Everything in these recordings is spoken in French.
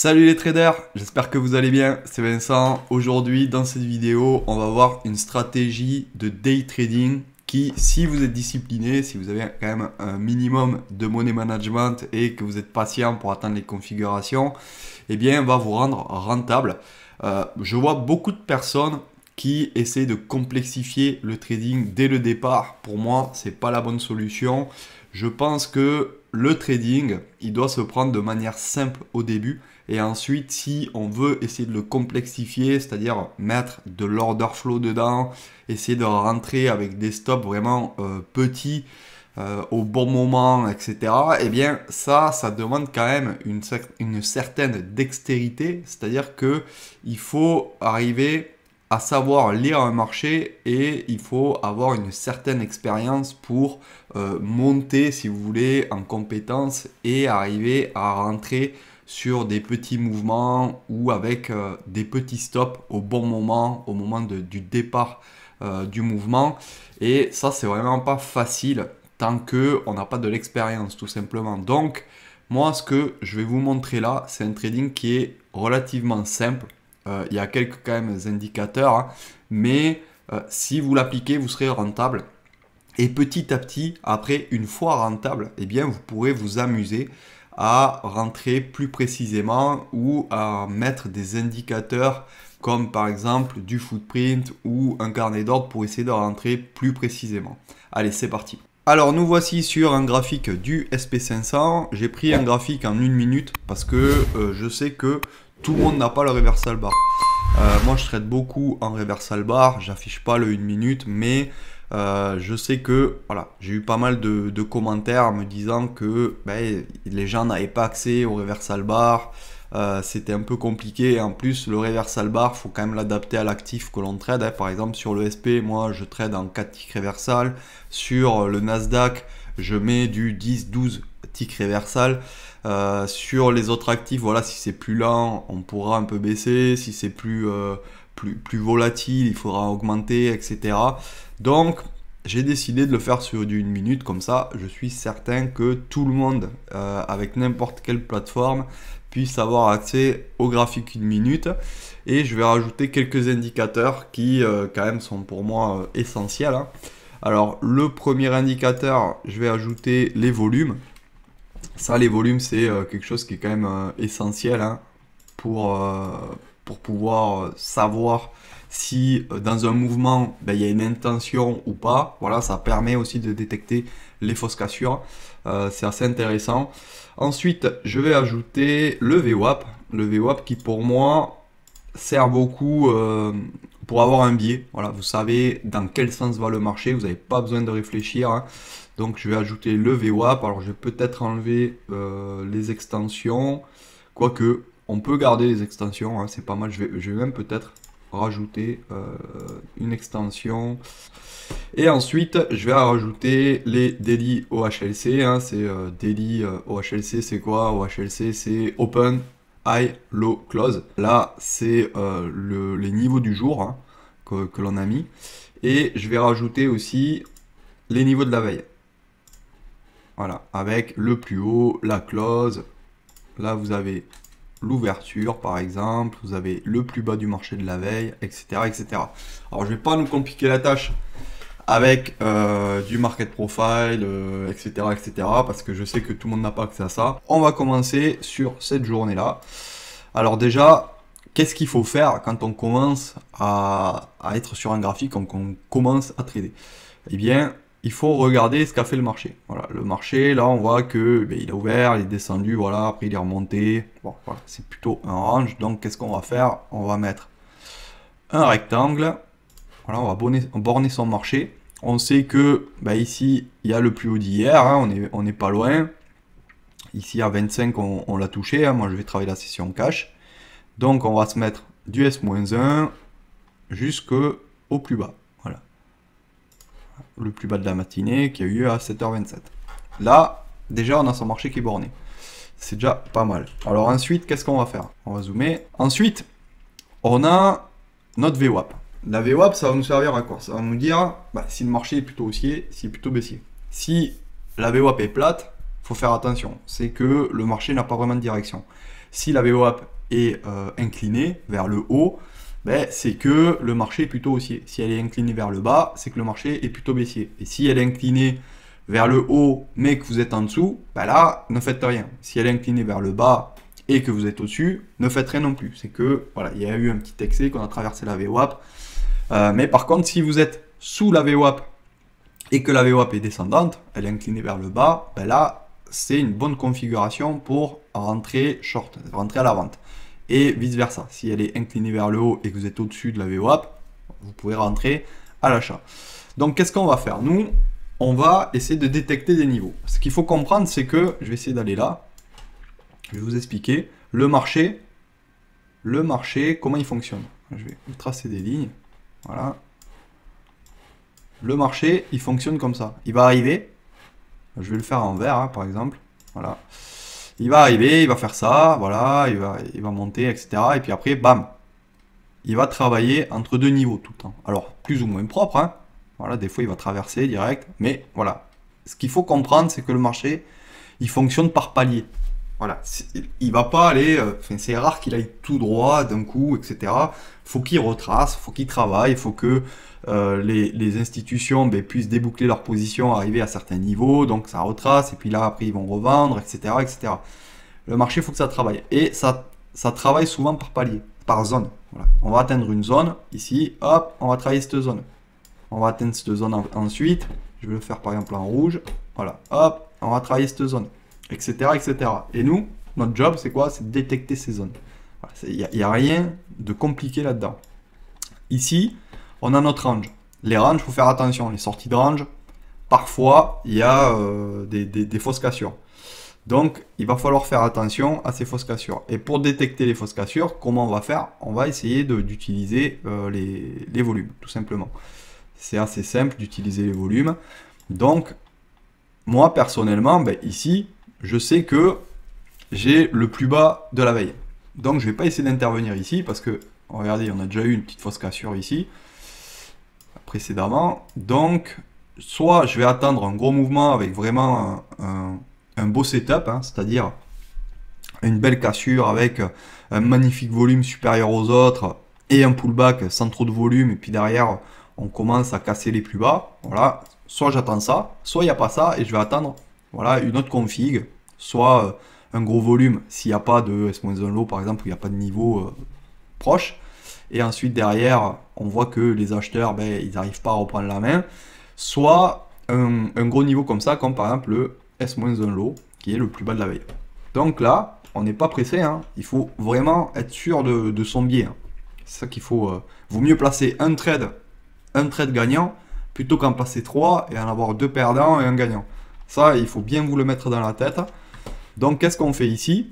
Salut les traders, j'espère que vous allez bien, c'est Vincent. Aujourd'hui dans cette vidéo, on va voir une stratégie de day trading qui, si vous êtes discipliné, si vous avez quand même un minimum de money management et que vous êtes patient pour atteindre les configurations, eh bien va vous rendre rentable. Je vois beaucoup de personnes qui essaient de complexifier le trading dès le départ. Pour moi, c'est pas la bonne solution. Je pense que le trading, il doit se prendre de manière simple au début. Et ensuite, si on veut essayer de le complexifier, c'est-à-dire mettre de l'order flow dedans, essayer de rentrer avec des stops vraiment petits au bon moment, etc. Eh bien, ça demande quand même une certaine dextérité. C'est-à-dire que il faut arriver à savoir lire un marché et il faut avoir une certaine expérience pour monter, si vous voulez, en compétence et arriver à rentrer sur des petits mouvements ou avec des petits stops au bon moment, au moment du départ du mouvement. Et ça, c'est vraiment pas facile tant qu'on n'a pas de l'expérience, tout simplement. Donc, moi, ce que je vais vous montrer là, c'est un trading qui est relativement simple. Il y a quelques quand même indicateurs, hein, mais si vous l'appliquez, vous serez rentable. Et petit à petit, après, une fois rentable, eh bien, vous pourrez vous amuser à rentrer plus précisément ou à mettre des indicateurs comme par exemple du footprint ou un carnet d'ordre pour essayer de rentrer plus précisément. Allez, c'est parti. Alors nous voici sur un graphique du SP500. J'ai pris un graphique en 1 minute parce que je sais que tout le monde n'a pas le reversal bar. Moi je trade beaucoup en reversal bar, j'affiche pas le 1 minute, mais je sais que voilà, j'ai eu pas mal de commentaires me disant que les gens n'avaient pas accès au reversal bar, c'était un peu compliqué. En plus, le reversal bar, faut quand même l'adapter à l'actif que l'on trade, hein. Par exemple, sur le SP, moi je trade en 4 ticks reversal. Sur le Nasdaq, je mets du 10-12 ticks reversal. Sur les autres actifs, voilà, si c'est plus lent, on pourra un peu baisser. Si c'est plus volatile, il faudra augmenter, etc. Donc, j'ai décidé de le faire sur du 1 minute, comme ça, je suis certain que tout le monde, avec n'importe quelle plateforme, puisse avoir accès au graphique 1 minute. Et je vais rajouter quelques indicateurs qui, quand même, sont pour moi essentiels, hein. Alors, le premier indicateur, je vais ajouter les volumes. Ça, les volumes, c'est quelque chose qui est quand même essentiel, hein, pour pouvoir savoir si dans un mouvement, il y a une intention ou pas. Voilà, ça permet aussi de détecter les fausses cassures. C'est assez intéressant. Ensuite, je vais ajouter le VWAP. Le VWAP qui, pour moi, sert beaucoup pour avoir un biais. Voilà, vous savez dans quel sens va le marché. Vous n'avez pas besoin de réfléchir, hein. Donc, je vais ajouter le VWAP. Alors, je vais peut-être enlever les extensions. Quoique, on peut garder les extensions, hein, c'est pas mal. Je vais même peut-être rajouter une extension. Et ensuite, je vais rajouter les daily OHLC, hein. C'est daily OHLC, c'est quoi? OHLC, c'est Open, High, Low, Close. Là, c'est les niveaux du jour, hein, que l'on a mis. Et je vais rajouter aussi les niveaux de la veille. Voilà, avec le plus haut, la close. Là, vous avez l'ouverture, par exemple. Vous avez le plus bas du marché de la veille, etc. etc. Alors, je ne vais pas nous compliquer la tâche avec du market profile, etc., etc. Parce que je sais que tout le monde n'a pas accès à ça. On va commencer sur cette journée-là. Alors déjà, qu'est-ce qu'il faut faire quand on commence à être sur un graphique, quand on commence à trader? Eh bien, il faut regarder ce qu'a fait le marché. Voilà, le marché, là, on voit que il a ouvert, il est descendu, voilà, après il est remonté. Bon, voilà, c'est plutôt un range. Donc, qu'est-ce qu'on va faire? On va mettre un rectangle. Voilà, on va borner son marché. On sait que ici, il y a le plus haut d'hier, hein, on n'est pas loin. Ici, à 25, on l'a touché, hein. Moi, je vais travailler la session cash. Donc, on va se mettre du S-1 jusqu'au plus bas. Voilà. Le plus bas de la matinée qui a eu lieu à 7h27. Là, déjà, on a son marché qui est borné. C'est déjà pas mal. Alors ensuite, qu'est-ce qu'on va faire? On va zoomer. Ensuite, on a notre VWAP. La VWAP, ça va nous servir à quoi? Ça va nous dire si le marché est plutôt haussier, s'il est plutôt baissier. Si la VWAP est plate, il faut faire attention. C'est que le marché n'a pas vraiment de direction. Si la VWAP est inclinée vers le haut, ben, c'est que le marché est plutôt haussier. Si elle est inclinée vers le bas, c'est que le marché est plutôt baissier. Et si elle est inclinée vers le haut, mais que vous êtes en dessous, ben là, ne faites rien. Si elle est inclinée vers le bas et que vous êtes au-dessus, ne faites rien non plus. C'est que, voilà, il y a eu un petit excès qu'on a traversé la VWAP. Mais par contre, si vous êtes sous la VWAP et que la VWAP est descendante, elle est inclinée vers le bas, ben là, c'est une bonne configuration pour rentrer short, rentrer à la vente. Et vice versa, si elle est inclinée vers le haut et que vous êtes au-dessus de la VWAP, vous pouvez rentrer à l'achat. Donc qu'est-ce qu'on va faire? Nous, on va essayer de détecter des niveaux. Ce qu'il faut comprendre, c'est que, je vais essayer d'aller là, je vais vous expliquer, le marché, comment il fonctionne. Je vais vous tracer des lignes, voilà. Le marché, il fonctionne comme ça. Il va arriver, je vais le faire en vert, hein, par exemple, voilà. Il va arriver, il va faire ça, voilà, il va monter, etc. Et puis après, bam, il va travailler entre deux niveaux tout le temps. Alors, plus ou moins propre, hein. Voilà, des fois, il va traverser direct, mais voilà. Ce qu'il faut comprendre, c'est que le marché, il fonctionne par palier. Voilà, il va pas aller, c'est rare qu'il aille tout droit d'un coup, etc. Faut qu'il retrace, faut qu'il travaille, faut que les institutions puissent déboucler leur position, arriver à certains niveaux, donc ça retrace, et puis là après ils vont revendre, etc. etc. Le marché, il faut que ça travaille. Et ça travaille souvent par palier, par zone. Voilà. On va atteindre une zone, ici, hop, on va travailler cette zone. On va atteindre cette zone ensuite, je vais le faire par exemple en rouge, voilà, hop, on va travailler cette zone, etc. etc. Et nous, notre job, c'est quoi? C'est de détecter ces zones. Il n'y a rien de compliqué là-dedans. Ici, on a notre range. Les ranges, il faut faire attention. Les sorties de range, parfois, il y a des fausses cassures. Donc, il va falloir faire attention à ces fausses cassures. Et pour détecter les fausses cassures, comment on va faire? On va essayer d'utiliser les volumes, tout simplement. C'est assez simple d'utiliser les volumes. Donc, moi, personnellement, ici, je sais que j'ai le plus bas de la veille. Donc, je ne vais pas essayer d'intervenir ici parce que, regardez, on a déjà eu une petite fausse cassure ici précédemment. Donc, soit je vais attendre un gros mouvement avec vraiment un beau setup, hein, c'est-à-dire une belle cassure avec un magnifique volume supérieur aux autres et un pullback sans trop de volume, et puis derrière, on commence à casser les plus bas. Voilà, soit j'attends ça, soit il n'y a pas ça et je vais attendre voilà, une autre config, soit un gros volume s'il n'y a pas de S-1 low par exemple, où il n'y a pas de niveau proche. Et ensuite derrière, on voit que les acheteurs, ils n'arrivent pas à reprendre la main. Soit un gros niveau comme ça, comme par exemple le S-1 low, qui est le plus bas de la veille. Donc là, on n'est pas pressé, hein. Il faut vraiment être sûr de son biais. Hein. C'est ça qu'il faut. Vaut mieux placer un trade gagnant, plutôt qu'en placer 3 et en avoir 2 perdants et un gagnant. Ça, il faut bien vous le mettre dans la tête. Donc, qu'est-ce qu'on fait ici?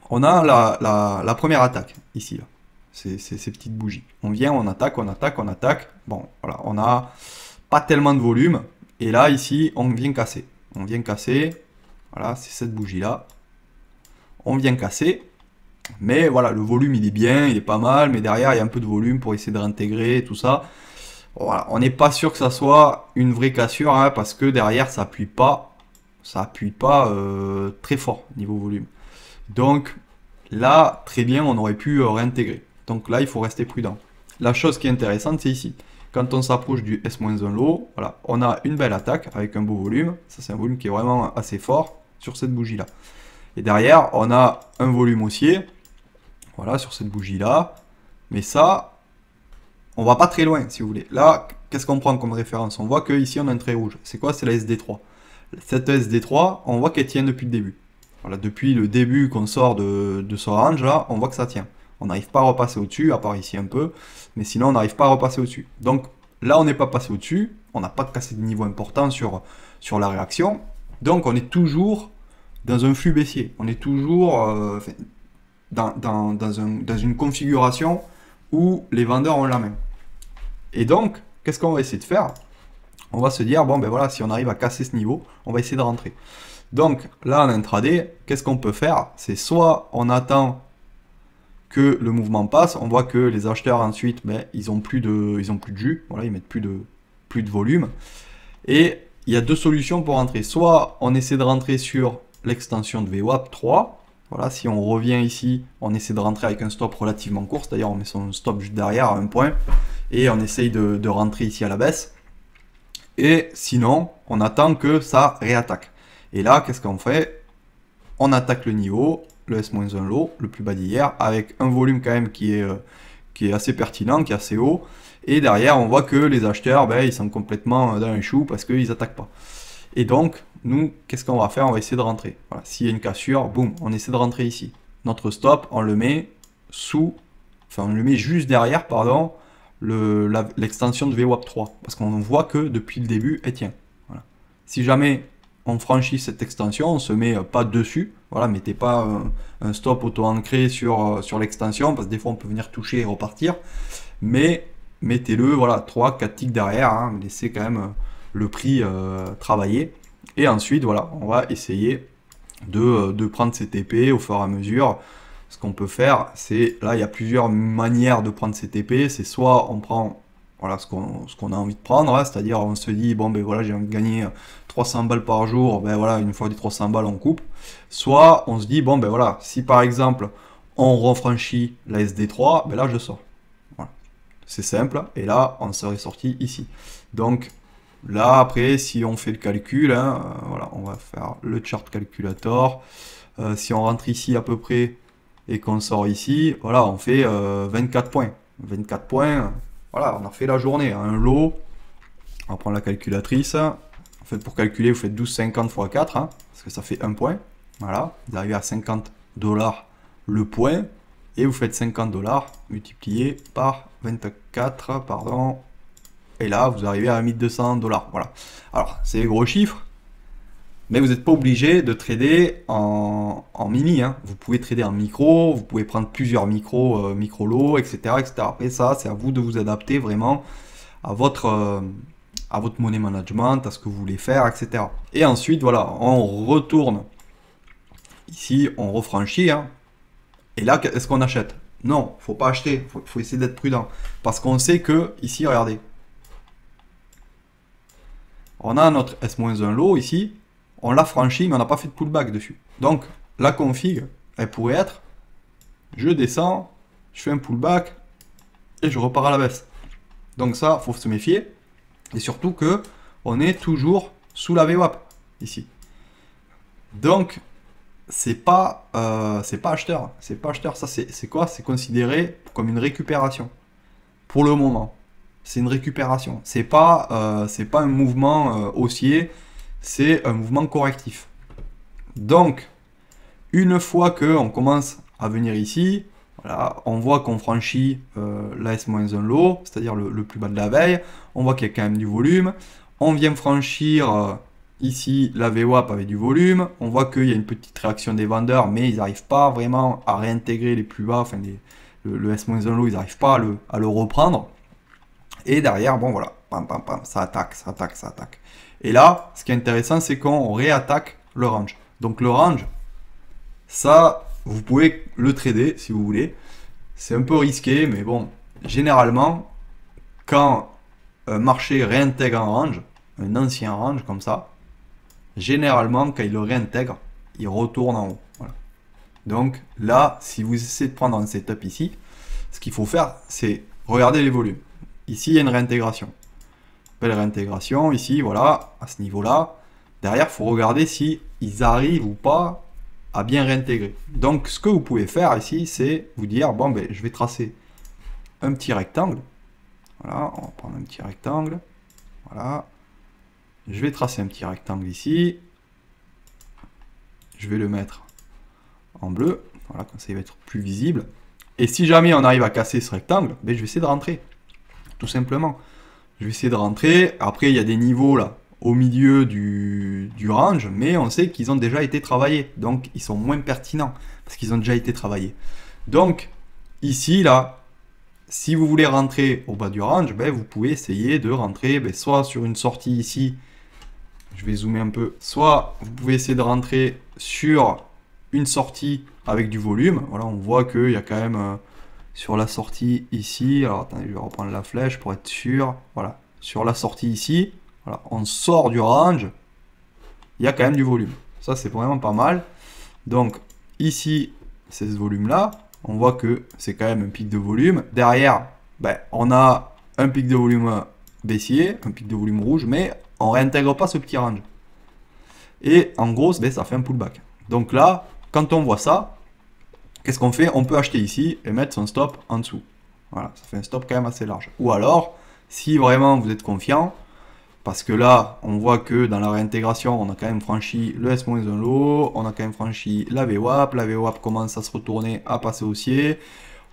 On a la première attaque, ici, là. Ces petites bougies. On vient, on attaque, on attaque, on attaque. Bon, voilà, on n'a pas tellement de volume. Et là, ici, on vient casser. On vient casser. Voilà, c'est cette bougie-là. On vient casser. Mais voilà, le volume, il est bien, il est pas mal. Mais derrière, il y a un peu de volume pour essayer de réintégrer tout ça. Voilà, on n'est pas sûr que ça soit une vraie cassure, hein, parce que derrière, ça appuie pas très fort niveau volume. Donc là, très bien, on aurait pu réintégrer. Donc là, il faut rester prudent. La chose qui est intéressante, c'est ici. Quand on s'approche du S-1 low, voilà, on a une belle attaque avec un beau volume. Ça, c'est un volume qui est vraiment assez fort sur cette bougie-là. Et derrière, on a un volume haussier, voilà, sur cette bougie-là. Mais ça, on va pas très loin, si vous voulez. Là, qu'est-ce qu'on prend comme référence? On voit qu'ici, on a un trait rouge. C'est quoi? C'est la SD3. Cette SD3, on voit qu'elle tient depuis le début. Voilà, depuis le début qu'on sort de ce range là, on voit que ça tient. On n'arrive pas à repasser au-dessus, à part ici un peu, mais sinon on n'arrive pas à repasser au-dessus. Donc là, on n'est pas passé au-dessus, on n'a pas cassé de niveau important sur la réaction, donc on est toujours dans un flux baissier. On est toujours dans une configuration où les vendeurs ont la main. Et donc, qu'est-ce qu'on va essayer de faire? On va se dire, bon ben voilà, si on arrive à casser ce niveau, on va essayer de rentrer. Donc là en intraday, qu'est-ce qu'on peut faire? C'est soit on attend que le mouvement passe, on voit que les acheteurs ensuite, ils ont plus de jus, voilà, ils mettent plus de volume. Et il y a deux solutions pour rentrer. Soit on essaie de rentrer sur l'extension de VWAP 3, Voilà, si on revient ici, on essaie de rentrer avec un stop relativement court, c'est-à-dire on met son stop juste derrière à un point, et on essaye de rentrer ici à la baisse. Et sinon, on attend que ça réattaque. Et là, qu'est-ce qu'on fait? On attaque le niveau, le S-1 low, le plus bas d'hier, avec un volume quand même qui est assez pertinent, qui est assez haut. Et derrière, on voit que les acheteurs, ben, ils sont complètement dans un chou parce qu'ils n'attaquent pas. Et donc, nous, qu'est-ce qu'on va faire? On va essayer de rentrer. Voilà. S'il y a une cassure, boum, on essaie de rentrer ici. Notre stop, on le met on le met juste derrière, pardon, l'extension de VWAP 3. Parce qu'on voit que depuis le début, elle tient. Voilà. Si jamais on franchit cette extension, on se met pas dessus. Voilà, mettez pas un stop auto-ancré sur l'extension, parce que des fois on peut venir toucher et repartir. Mais mettez-le, voilà, 3-4 ticks derrière, hein, laissez quand même le prix travailler. Et ensuite, voilà, on va essayer de prendre ces TP au fur et à mesure. Ce qu'on peut faire, c'est, là, il y a plusieurs manières de prendre ces TP. C'est soit on prend, voilà, ce qu'on a envie de prendre, hein, c'est-à-dire on se dit, bon, ben voilà, j'ai envie de gagner 300 balles par jour, ben voilà, une fois les 300 balles, on coupe. Soit on se dit, bon, ben voilà, si par exemple, on refranchit la SD3, ben là, je sors. Voilà. C'est simple, et là, on serait sorti ici. Donc, là, après, si on fait le calcul, hein, voilà, on va faire le chart calculator. Si on rentre ici à peu près et qu'on sort ici, voilà, on fait 24 points. 24 points, voilà, on a fait la journée. Un lot, on va prendre la calculatrice. En fait, pour calculer, vous faites 12,50 x 4, hein, parce que ça fait 1 point. Voilà, vous arrivez à 50 $ le point, et vous faites 50 $ multiplié par 24, pardon. Et là, vous arrivez à 1200 $. Voilà. Alors, c'est des gros chiffres, mais vous n'êtes pas obligé de trader en mini. Hein. Vous pouvez trader en micro, vous pouvez prendre plusieurs micro-lots, etc., etc. Après, ça, c'est à vous de vous adapter vraiment à votre money management, à ce que vous voulez faire, etc. Et ensuite, voilà, on retourne ici, on refranchit. Hein. Et là, est-ce qu'on achète? Non, faut pas acheter. Faut essayer d'être prudent. Parce qu'on sait que, ici, regardez. On a notre S-1 lot ici. On l'a franchi, mais on n'a pas fait de pullback dessus. Donc, la config, elle pourrait être, je descends, je fais un pullback, et je repars à la baisse. Donc ça, il faut se méfier. Et surtout que on est toujours sous la VWAP, ici. Donc, c'est pas acheteur. C'est pas acheteur. Ça, c'est quoi? C'est considéré comme une récupération. Pour le moment. C'est une récupération. C'est pas un mouvement haussier. C'est un mouvement correctif. Donc, une fois qu'on commence à venir ici, voilà, on voit qu'on franchit la S-1 low, c'est-à-dire le plus bas de la veille. On voit qu'il y a quand même du volume. On vient franchir ici la VWAP avec du volume. On voit qu'il y a une petite réaction des vendeurs, mais ils n'arrivent pas vraiment à réintégrer les plus bas, enfin le S-1 low, ils n'arrivent pas à le reprendre. Et derrière, bon voilà, pam, pam, pam, ça attaque, ça attaque, ça attaque. Et là, ce qui est intéressant, c'est qu'on réattaque le range. Donc le range, ça, vous pouvez le trader si vous voulez. C'est un peu risqué, mais bon, généralement, quand un marché réintègre un range, un ancien range comme ça, généralement, quand il le réintègre, il retourne en haut. Voilà. Donc là, si vous essayez de prendre un setup ici, ce qu'il faut faire, c'est regarder les volumes. Ici, il y a une réintégration. Belle réintégration, ici, voilà, à ce niveau-là. Derrière, il faut regarder si ils arrivent ou pas à bien réintégrer. Donc, ce que vous pouvez faire ici, c'est vous dire, bon, ben, je vais tracer un petit rectangle. Voilà, on va prendre un petit rectangle. Voilà. Je vais tracer un petit rectangle ici. Je vais le mettre en bleu. Voilà, comme ça, il va être plus visible. Et si jamais on arrive à casser ce rectangle, ben, je vais essayer de rentrer. Tout simplement. Je vais essayer de rentrer. Après, il y a des niveaux là au milieu du range, mais on sait qu'ils ont déjà été travaillés. Donc, ils sont moins pertinents parce qu'ils ont déjà été travaillés. Donc, ici, là, si vous voulez rentrer au bas du range, ben, vous pouvez essayer de rentrer soit sur une sortie ici. Je vais zoomer un peu. Soit vous pouvez essayer de rentrer sur une sortie avec du volume. Voilà, on voit qu'il y a quand même... sur la sortie ici, alors attendez, je vais reprendre la flèche pour être sûr. Voilà, sur la sortie ici, voilà, on sort du range, il y a quand même du volume. Ça, c'est vraiment pas mal. Donc, ici, c'est ce volume-là. On voit que c'est quand même un pic de volume. Derrière, ben, on a un pic de volume baissier, un pic de volume rouge, mais on ne réintègre pas ce petit range. Et en gros, ben, ça fait un pullback. Donc là, quand on voit ça, qu'est-ce qu'on fait? On peut acheter ici et mettre son stop en dessous. Voilà, ça fait un stop quand même assez large. Ou alors, si vraiment vous êtes confiant, parce que là, on voit que dans la réintégration, on a quand même franchi le S-1 low, on a quand même franchi la VWAP commence à se retourner, à passer haussier.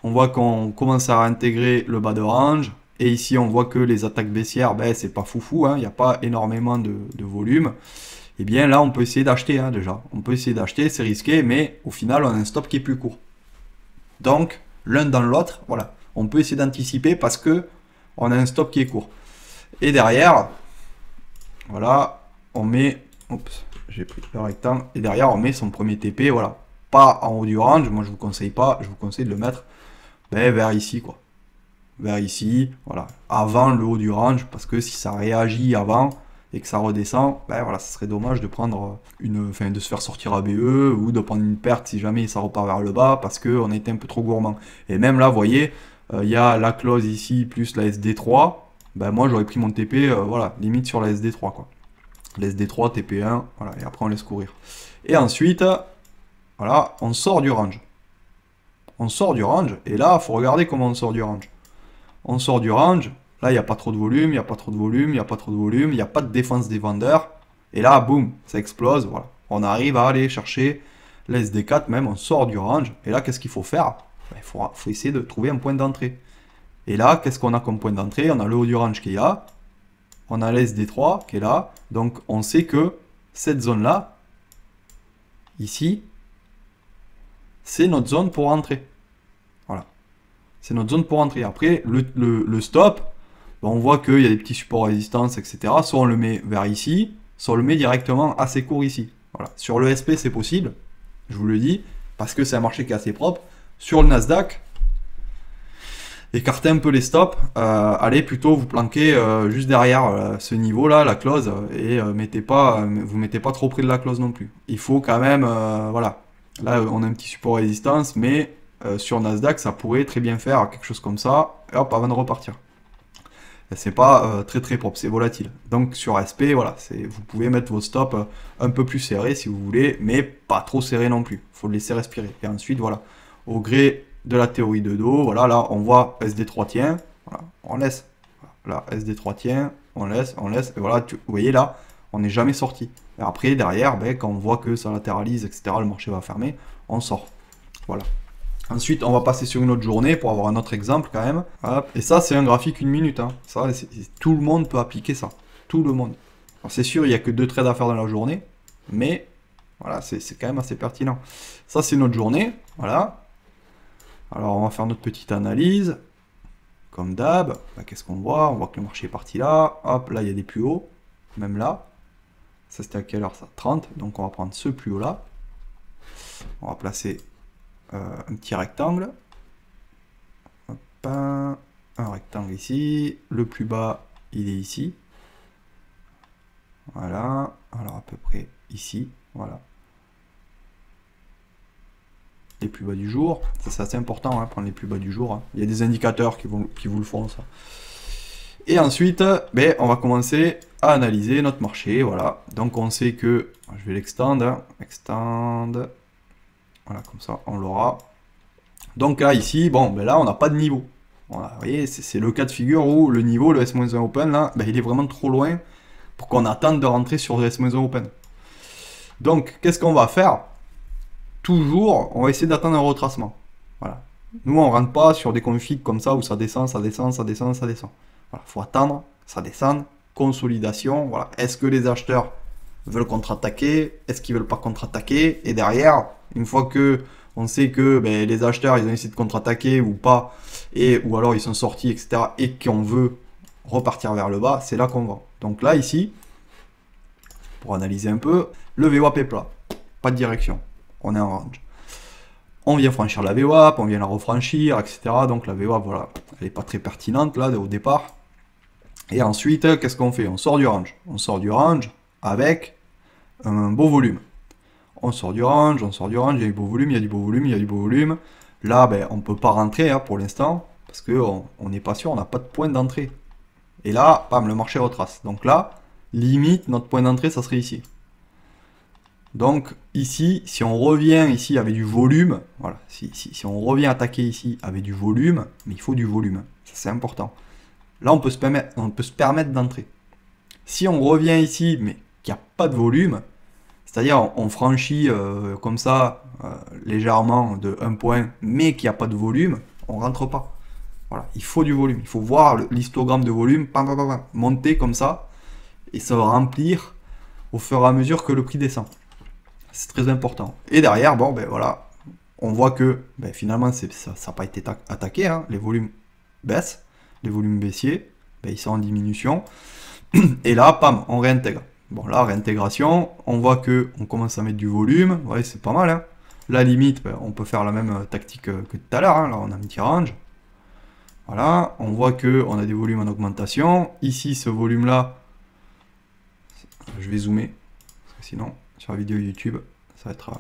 On voit qu'on commence à réintégrer le bas de range. Et ici, on voit que les attaques baissières, ben, c'est pas foufou, hein, il n'y a pas énormément de volume. Et bien là, on peut essayer d'acheter hein, déjà. On peut essayer d'acheter, c'est risqué, mais au final, on a un stop qui est plus court. Donc, l'un dans l'autre, voilà. On peut essayer d'anticiper parce que on a un stop qui est court. Et derrière, voilà, on met, oups, j'ai pris le rectangle, et derrière on met son premier TP, voilà, pas en haut du range, moi je vous conseille pas, je vous conseille de le mettre ben, vers ici, quoi, vers ici, voilà, avant le haut du range, parce que si ça réagit avant et que ça redescend, ben voilà, ce serait dommage de prendre enfin de se faire sortir ABE ou de prendre une perte si jamais ça repart vers le bas, parce qu'on a été un peu trop gourmand. Et même là, vous voyez, il y a la close ici plus la SD3. Ben moi j'aurais pris mon TP, voilà, limite sur la SD3 quoi. La SD3, TP1, voilà, et après on laisse courir. Et ensuite, voilà, on sort du range. On sort du range, et là, il faut regarder comment on sort du range. On sort du range, là il n'y a pas trop de volume, il n'y a pas trop de volume, il n'y a pas trop de volume, il n'y a pas de défense des vendeurs. Et là, boum, ça explose, voilà. On arrive à aller chercher la SD4 même, on sort du range. Et là, qu'est-ce qu'il faut faire? Ben, il faut essayer de trouver un point d'entrée. Et là, qu'est-ce qu'on a comme point d'entrée? On a le haut du range qui est là. On a l'SD3 qui est là. Donc, on sait que cette zone-là, ici, c'est notre zone pour entrer. Voilà. C'est notre zone pour entrer. Après, le stop, ben, on voit qu'il y a des petits supports résistance, etc. Soit on le met vers ici, soit on le met directement assez court ici. Voilà. Sur le SP, c'est possible. Je vous le dis. Parce que c'est un marché qui est assez propre. Sur le Nasdaq, écartez un peu les stops, allez plutôt vous planquer juste derrière ce niveau là, la close, et vous mettez pas trop près de la close non plus. Il faut quand même, voilà, là on a un petit support résistance, mais sur Nasdaq ça pourrait très bien faire quelque chose comme ça, et hop, avant de repartir. C'est pas très propre, c'est volatile. Donc sur SP, voilà, vous pouvez mettre vos stops un peu plus serrés si vous voulez, mais pas trop serrés non plus. Il faut le laisser respirer. Et ensuite, voilà, au gré de la théorie de dos, voilà, là on voit SD3 tient, voilà, on laisse, voilà, là SD3 tient, on laisse, et voilà, vous voyez là, on n'est jamais sorti. Et après, derrière, ben, quand on voit que ça latéralise, etc., le marché va fermer, on sort. Voilà. Ensuite, on va passer sur une autre journée pour avoir un autre exemple quand même. Hop. Et ça, c'est un graphique 1 minute. Hein. Ça, tout le monde peut appliquer ça. Tout le monde. C'est sûr, il n'y a que 2 trades à faire dans la journée, mais voilà, c'est quand même assez pertinent. Ça, c'est notre journée. Voilà. Alors, on va faire notre petite analyse. Comme d'hab, bah, qu'est-ce qu'on voit? On voit que le marché est parti là. Hop, là, il y a des plus hauts. Même là. Ça, c'était à quelle heure ça? 30. Donc, on va prendre ce plus haut là. On va placer un petit rectangle. Hop, un rectangle ici. Le plus bas, il est ici. Voilà. Alors, à peu près ici. Voilà. Les plus bas du jour, ça c'est assez important, hein, prendre les plus bas du jour, hein. Il y a des indicateurs qui vous le font ça. Et ensuite, ben, on va commencer à analyser notre marché, voilà. Donc on sait que, je vais l'extendre, hein, extend, voilà, comme ça on l'aura. Donc là ici, bon, ben là on n'a pas de niveau. Voilà, vous voyez, c'est le cas de figure où le niveau, le S-1 Open, là, ben, il est vraiment trop loin pour qu'on attende de rentrer sur le S-1 Open. Donc qu'est-ce qu'on va faire? Toujours, on va essayer d'attendre un retracement. Voilà. Nous, on ne rentre pas sur des configs comme ça où ça descend, ça descend, ça descend, ça descend. Voilà, faut attendre, ça descend, consolidation. Voilà. Est-ce que les acheteurs veulent contre-attaquer? Est-ce qu'ils veulent pas contre-attaquer? Et derrière, une fois que on sait que ben, les acheteurs, ils ont essayé de contre-attaquer ou pas, ou alors ils sont sortis, etc., et qu'on veut repartir vers le bas, c'est là qu'on va. Donc là, ici, pour analyser un peu, le VWAP est plat, pas de direction. On est en range. On vient franchir la VWAP, on vient la refranchir, etc. Donc la VWAP, voilà, elle n'est pas très pertinente là au départ. Et ensuite, qu'est-ce qu'on fait? On sort du range. On sort du range avec un beau volume. on sort du range, il y a du beau volume, il y a du beau volume, il y a du beau volume. Là, ben, on ne peut pas rentrer hein, pour l'instant, parce qu'on n'est pas sûr, on n'a pas de point d'entrée. Et là, bam, le marché retrace. Donc là, limite, notre point d'entrée, ça serait ici. Donc ici, si on revient ici avec du volume, voilà, si on revient attaquer ici avec du volume, mais il faut du volume, ça c'est important. Là, on peut se permettre d'entrer. Si on revient ici, mais qu'il n'y a pas de volume, c'est-à-dire on franchit comme ça, légèrement de 1 point, mais qu'il n'y a pas de volume, on ne rentre pas. Voilà, il faut du volume, il faut voir l'histogramme de volume, monter comme ça, et se remplir au fur et à mesure que le prix descend. C'est très important. Et derrière, bon, ben voilà, on voit que ben, finalement, ça n'a pas été attaqué. Hein. Les volumes baissent, les volumes baissiers, ben, ils sont en diminution. Et là, pam, on réintègre. Bon, là, réintégration, on voit que on commence à mettre du volume. Vous voyez, c'est pas mal. Hein. La limite, ben, on peut faire la même tactique que tout à l'heure. Hein. Là, on a un petit range. Voilà, on voit qu'on a des volumes en augmentation. Ici, ce volume-là, je vais zoomer, parce que sinon, sur la vidéo YouTube, ça va être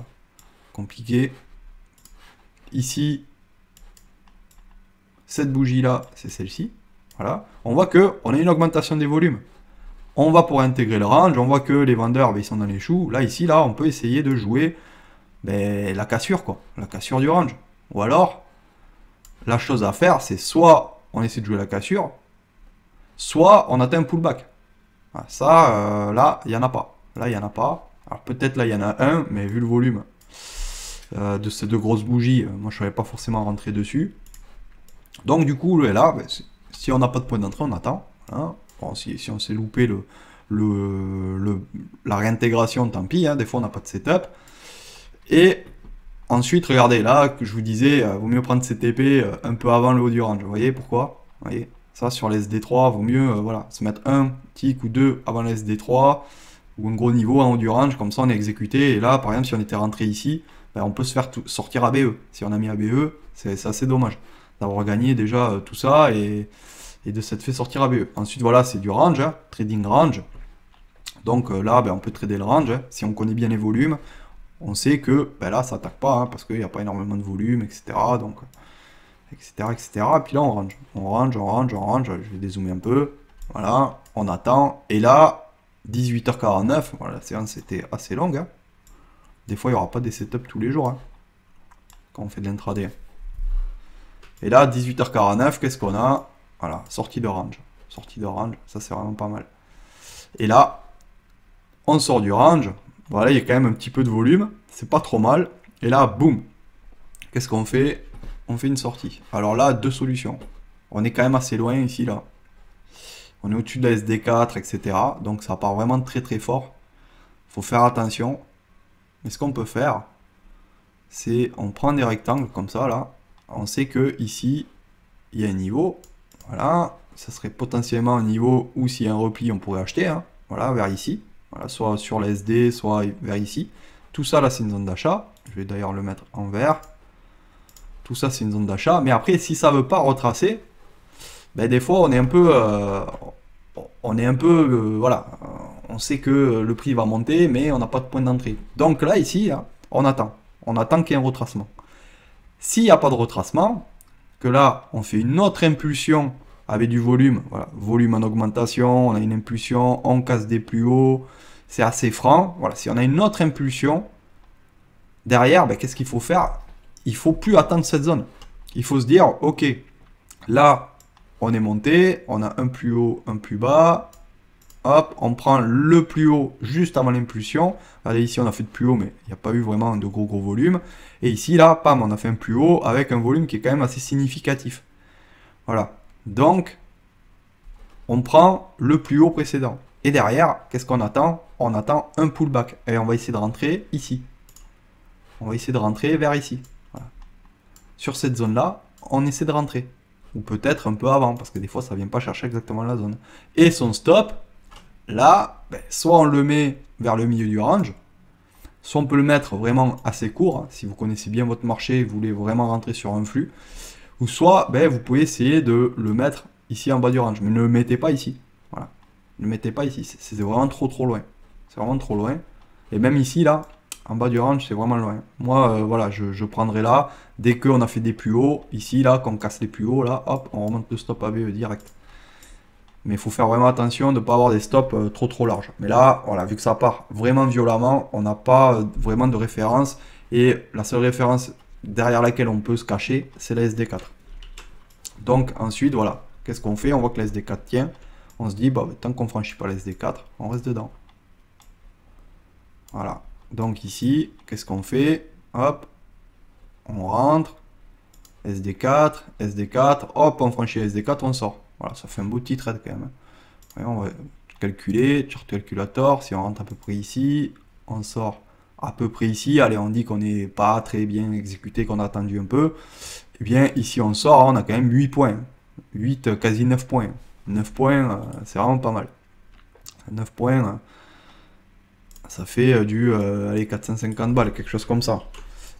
compliqué. Ici, cette bougie-là, c'est celle-ci. Voilà, on voit qu'on a une augmentation des volumes. On va pour intégrer le range, on voit que les vendeurs, ben, ils sont dans les choux. Là, ici, là, on peut essayer de jouer ben, la cassure, quoi. La cassure du range. Ou alors, la chose à faire, c'est soit on essaie de jouer la cassure, soit on atteint un pullback. Voilà, ça, là, il n'y en a pas. Là, il n'y en a pas. Alors peut-être là, il y en a un, mais vu le volume de ces deux grosses bougies, moi, je ne savais pas forcément rentrer dessus. Donc du coup, là, ben, si on n'a pas de point d'entrée, on attend. Hein. Bon, si on s'est loupé la réintégration, tant pis. Hein, des fois, on n'a pas de setup. Et ensuite, regardez, là, que je vous disais, vaut mieux prendre ces TP un peu avant le haut du range. Vous voyez pourquoi? Vous voyez, ça, sur les SD3, vaut mieux voilà, se mettre un tick ou deux avant les SD3, ou un gros niveau en haut du range, comme ça on est exécuté. Et là, par exemple, si on était rentré ici, ben, on peut se faire sortir ABE. Si on a mis ABE, c'est assez dommage d'avoir gagné déjà tout ça et de s'être fait sortir ABE. Ensuite, voilà, c'est du range, hein, trading range. Donc là, ben, on peut trader le range. Hein. Si on connaît bien les volumes, on sait que ben, là, ça attaque pas, hein, parce qu'il n'y a pas énormément de volume, etc. Donc, etc., etc. Et puis là, on range. On range, on range, on range. Je vais dézoomer un peu. Voilà, on attend. Et là, 18h49, voilà, la séance était assez longue. Hein. Des fois, il n'y aura pas des setups tous les jours, hein, quand on fait de l'intraday. Et là, 18h49, qu'est-ce qu'on a? Voilà, sortie de range. Sortie de range, ça c'est vraiment pas mal. Et là, on sort du range. Voilà, il y a quand même un petit peu de volume. C'est pas trop mal. Et là, boum. Qu'est-ce qu'on fait? On fait une sortie. Alors là, deux solutions. On est quand même assez loin ici, là. On est au-dessus de la SD4, etc. Donc ça part vraiment très très fort. Il faut faire attention. Mais ce qu'on peut faire, c'est on prend des rectangles comme ça, là. On sait que ici, il y a un niveau. Voilà. Ça serait potentiellement un niveau où s'il y a un repli, on pourrait acheter. Hein. Voilà, vers ici. Voilà, soit sur la SD, soit vers ici. Tout ça, là, c'est une zone d'achat. Je vais d'ailleurs le mettre en vert. Tout ça, c'est une zone d'achat. Mais après, si ça ne veut pas retracer, ben, des fois, on est un peu... voilà, on sait que le prix va monter, mais on n'a pas de point d'entrée. Donc là, ici, hein, on attend. On attend qu'il y ait un retracement. S'il n'y a pas de retracement, que là, on fait une autre impulsion avec du volume, voilà, volume en augmentation, on a une impulsion, on casse des plus hauts, c'est assez franc. Voilà, si on a une autre impulsion, derrière, ben, qu'est-ce qu'il faut faire? Il ne faut plus attendre cette zone. Il faut se dire, ok, là, on est monté, on a un plus haut, un plus bas. Hop, on prend le plus haut juste avant l'impulsion. Regardez, ici, on a fait de plus haut, mais il n'y a pas eu vraiment de gros volume. Et ici, là, pam, on a fait un plus haut avec un volume qui est quand même assez significatif. Voilà. Donc, on prend le plus haut précédent. Et derrière, qu'est-ce qu'on attend? On attend un pullback. Et on va essayer de rentrer ici. On va essayer de rentrer vers ici. Voilà. Sur cette zone-là, on essaie de rentrer. Ou peut-être un peu avant, parce que des fois, ça ne vient pas chercher exactement la zone. Et son stop, là, ben, soit on le met vers le milieu du range, soit on peut le mettre vraiment assez court, hein, si vous connaissez bien votre marché et vous voulez vraiment rentrer sur un flux, ou soit ben, vous pouvez essayer de le mettre ici en bas du range, mais ne le mettez pas ici. Voilà. Ne le mettez pas ici, c'est vraiment trop loin. C'est vraiment trop loin. Et même ici, là, En bas du range, c'est vraiment loin. Moi, voilà, je prendrai là. Dès qu'on a fait des plus hauts, ici, là, qu'on casse les plus hauts, là, hop, on remonte le stop ABE direct. Mais il faut faire vraiment attention de ne pas avoir des stops trop larges. Mais là, voilà, vu que ça part vraiment violemment, on n'a pas vraiment de référence. Et la seule référence derrière laquelle on peut se cacher, c'est la SD4. Donc ensuite, voilà, qu'est-ce qu'on fait? On voit que la SD4 tient. On se dit, bah, tant qu'on ne franchit pas la SD4, on reste dedans. Voilà. Donc ici, qu'est-ce qu'on fait? Hop, on rentre. SD4, SD4, hop, on franchit la SD4, on sort. Voilà, ça fait un beau petit trade quand même. Ouais, on va calculer, chart calculator, si on rentre à peu près ici, on sort à peu près ici. Allez, on dit qu'on n'est pas très bien exécuté, qu'on a attendu un peu. Eh bien, ici on sort, on a quand même 8 points. 8, quasi 9 points. 9 points, c'est vraiment pas mal. 9 points, ça fait du allez, 450 balles, quelque chose comme ça.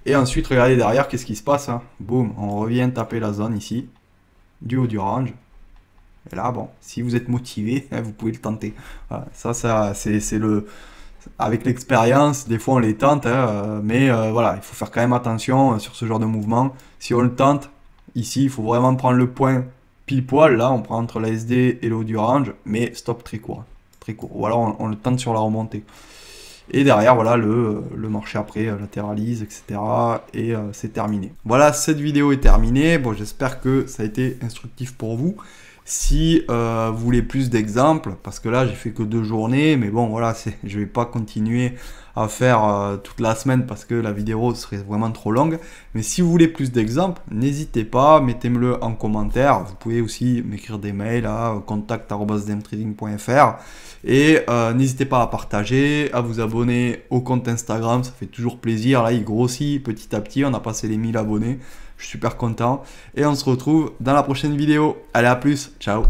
Et ensuite, regardez derrière, qu'est-ce qui se passe, hein. Boum, on revient taper la zone ici, du haut du range. Et là, bon, si vous êtes motivé, vous pouvez le tenter. Voilà, ça c'est le... Avec l'expérience, des fois on les tente, hein, mais voilà, il faut faire quand même attention sur ce genre de mouvement. Si on le tente, ici, il faut vraiment prendre le point pile poil. Là, on prend entre la SD et le haut du range, mais stop très court. Très court. Ou alors on le tente sur la remontée. Et derrière, voilà, le marché après latéralise, etc. Et c'est terminé. Voilà, cette vidéo est terminée. Bon, j'espère que ça a été instructif pour vous. Si vous voulez plus d'exemples, parce que là, j'ai fait que 2 journées, mais bon, voilà, je vais pas continuer à faire toute la semaine parce que la vidéo serait vraiment trop longue. Mais si vous voulez plus d'exemples, n'hésitez pas, mettez-le en commentaire. Vous pouvez aussi m'écrire des mails à contact@dmtrading.fr. Et n'hésitez pas à partager, à vous abonner au compte Instagram, ça fait toujours plaisir. Là, il grossit petit à petit, on a passé les 1000 abonnés. Je suis super content. Et on se retrouve dans la prochaine vidéo. Allez, à plus, ciao.